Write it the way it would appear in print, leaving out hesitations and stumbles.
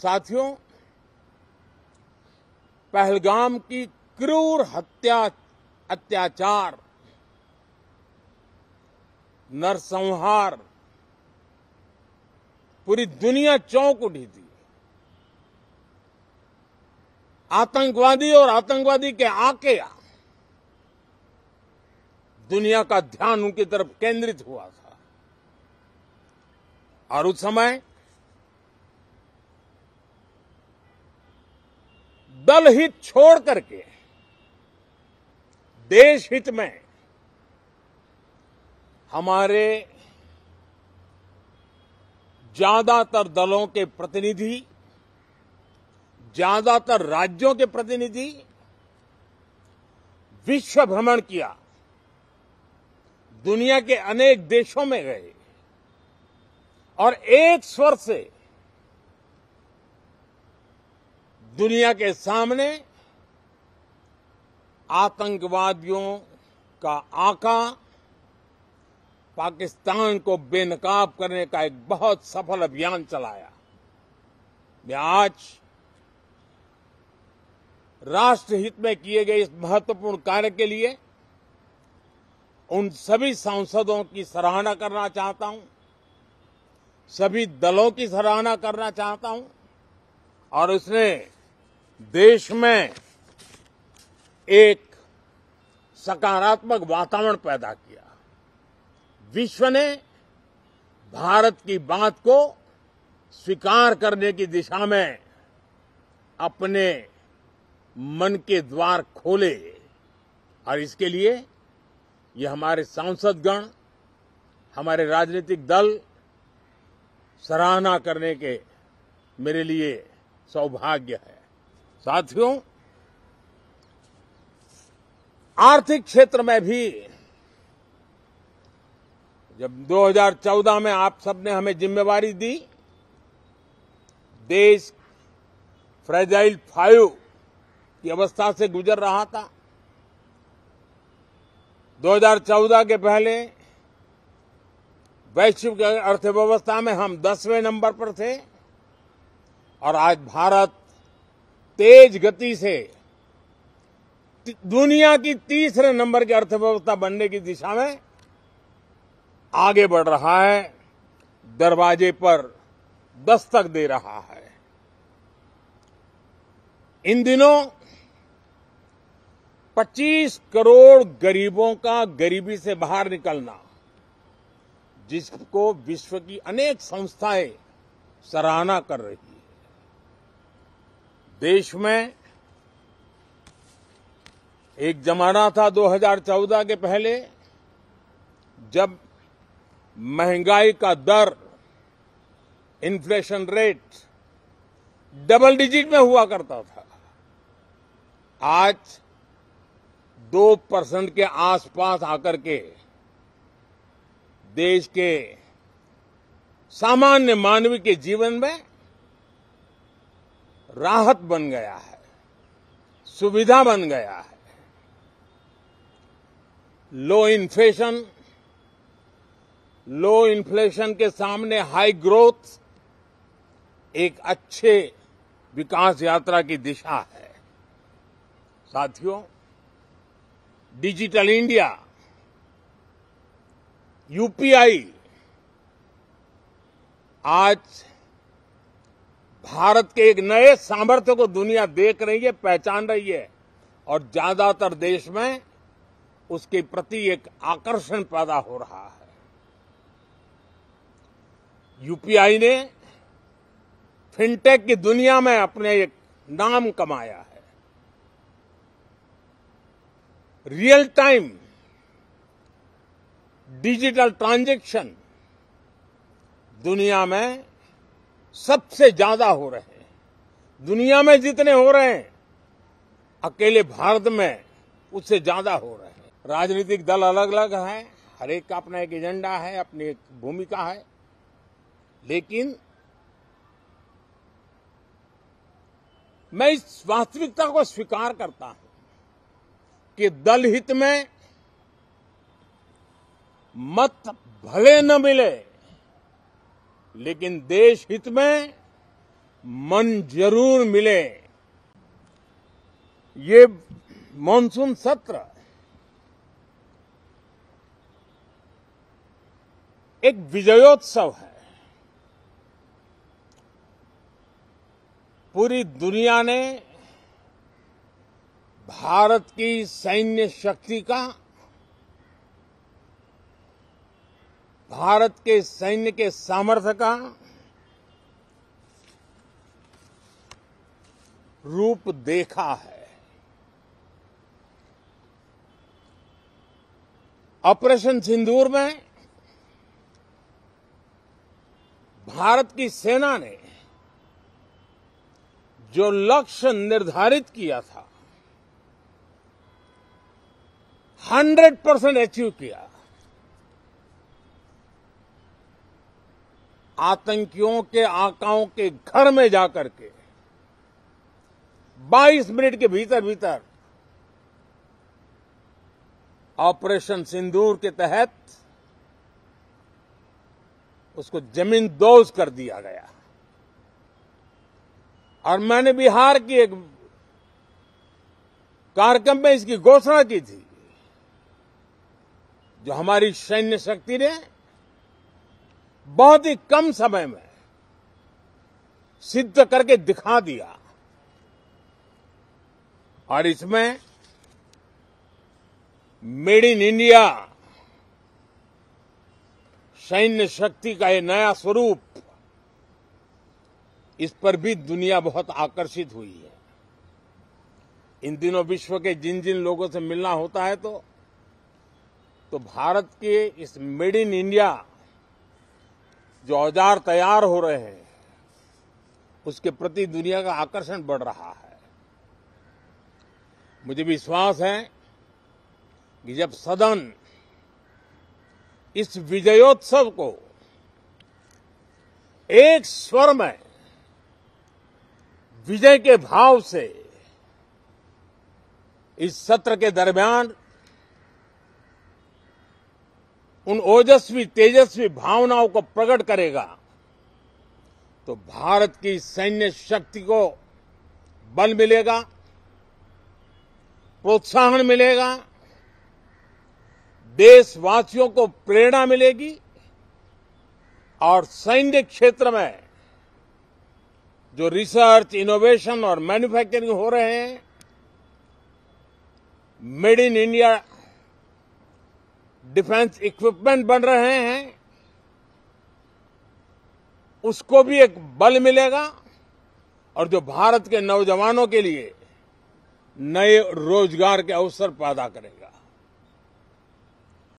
साथियों, पहलगाम की क्रूर अत्याचार, नरसंहार पूरी दुनिया चौंक उठी थी। आतंकवादी और आतंकवादी के आके दुनिया का ध्यान उनकी तरफ केंद्रित हुआ था और उस समय दल हित छोड़ करके देश हित में हमारे ज्यादातर दलों के प्रतिनिधि, ज्यादातर राज्यों के प्रतिनिधि विश्व भ्रमण किया, दुनिया के अनेक देशों में गए और एक स्वर से दुनिया के सामने आतंकवादियों का आका पाकिस्तान को बेनकाब करने का एक बहुत सफल अभियान चलाया। मैं आज राष्ट्र हित में किए गए इस महत्वपूर्ण कार्य के लिए उन सभी सांसदों की सराहना करना चाहता हूं, सभी दलों की सराहना करना चाहता हूं और उसने देश में एक सकारात्मक वातावरण पैदा किया। विश्व ने भारत की बात को स्वीकार करने की दिशा में अपने मन के द्वार खोले और इसके लिए ये हमारे सांसदगण, हमारे राजनीतिक दल सराहना करने के मेरे लिए सौभाग्य है। साथियों, आर्थिक क्षेत्र में भी जब 2014 में आप सबने हमें जिम्मेवारी दी, देश फ्रेजाइल 5 की अवस्था से गुजर रहा था। 2014 के पहले वैश्विक अर्थव्यवस्था में हम 10वें नंबर पर थे और आज भारत तेज गति से दुनिया की तीसरे नंबर की अर्थव्यवस्था बनने की दिशा में आगे बढ़ रहा है, दरवाजे पर दस्तक दे रहा है। इन दिनों 25 करोड़ गरीबों का गरीबी से बाहर निकलना, जिसको विश्व की अनेक संस्थाएं सराहना कर रही है। देश में एक जमाना था 2014 के पहले जब महंगाई का दर, इन्फ्लेशन रेट डबल डिजिट में हुआ करता था। आज 2% के आसपास आकर के देश के सामान्य मानवी के जीवन में राहत बन गया है, सुविधा बन गया है। लो इन्फ्लेशन के सामने हाई ग्रोथ एक अच्छे विकास यात्रा की दिशा है। साथियों, डिजिटल इंडिया, यूपीआई आज भारत के एक नए सामर्थ्य को दुनिया देख रही है, पहचान रही है और ज्यादातर देश में उसके प्रति एक आकर्षण पैदा हो रहा है। यूपीआई ने फिनटेक की दुनिया में अपने एक नाम कमाया है। रियल टाइम डिजिटल ट्रांजैक्शन दुनिया में सबसे ज्यादा हो रहे हैं। दुनिया में जितने हो रहे हैं, अकेले भारत में उससे ज्यादा हो रहे हैं। राजनीतिक दल अलग अलग हैं, हर एक का अपना एक एजेंडा है, अपनी एक भूमिका है, लेकिन मैं इस वास्तविकता को स्वीकार करता हूं कि दल हित में मत भले न मिले, लेकिन देश हित में मन जरूर मिले। ये मॉनसून सत्र एक विजयोत्सव है। पूरी दुनिया ने भारत की सैन्य शक्ति का, भारत के सैन्य के सामर्थ्य का रूप देखा है। ऑपरेशन सिंदूर में भारत की सेना ने जो लक्ष्य निर्धारित किया था 100% अचीव किया। आतंकियों के आकाओं के घर में जाकर के 22 मिनट के भीतर भीतर ऑपरेशन सिंदूर के तहत उसको जमींदोज कर दिया गया। और मैंने बिहार की एक कार्यक्रम में इसकी घोषणा की थी, जो हमारी सैन्य शक्ति ने बहुत ही कम समय में सिद्ध करके दिखा दिया। और इसमें मेड इन इंडिया सैन्य शक्ति का ये नया स्वरूप, इस पर भी दुनिया बहुत आकर्षित हुई है। इन दिनों विश्व के जिन जिन लोगों से मिलना होता है तो भारत के इस मेड इन इंडिया जो औजार तैयार हो रहे हैं, उसके प्रति दुनिया का आकर्षण बढ़ रहा है। मुझे विश्वास है कि जब सदन इस विजयोत्सव को एक स्वर में विजय के भाव से इस सत्र के दरमियान उन ओजस्वी तेजस्वी भावनाओं को प्रकट करेगा, तो भारत की सैन्य शक्ति को बल मिलेगा, प्रोत्साहन मिलेगा, देशवासियों को प्रेरणा मिलेगी और सैन्य क्षेत्र में जो रिसर्च, इनोवेशन और मैन्युफैक्चरिंग हो रहे हैं, made in India defence equipment बन रहे हैं, उसको भी एक बल मिलेगा और जो भारत के नौजवानों के लिए नए रोजगार के अवसर पैदा करेगा।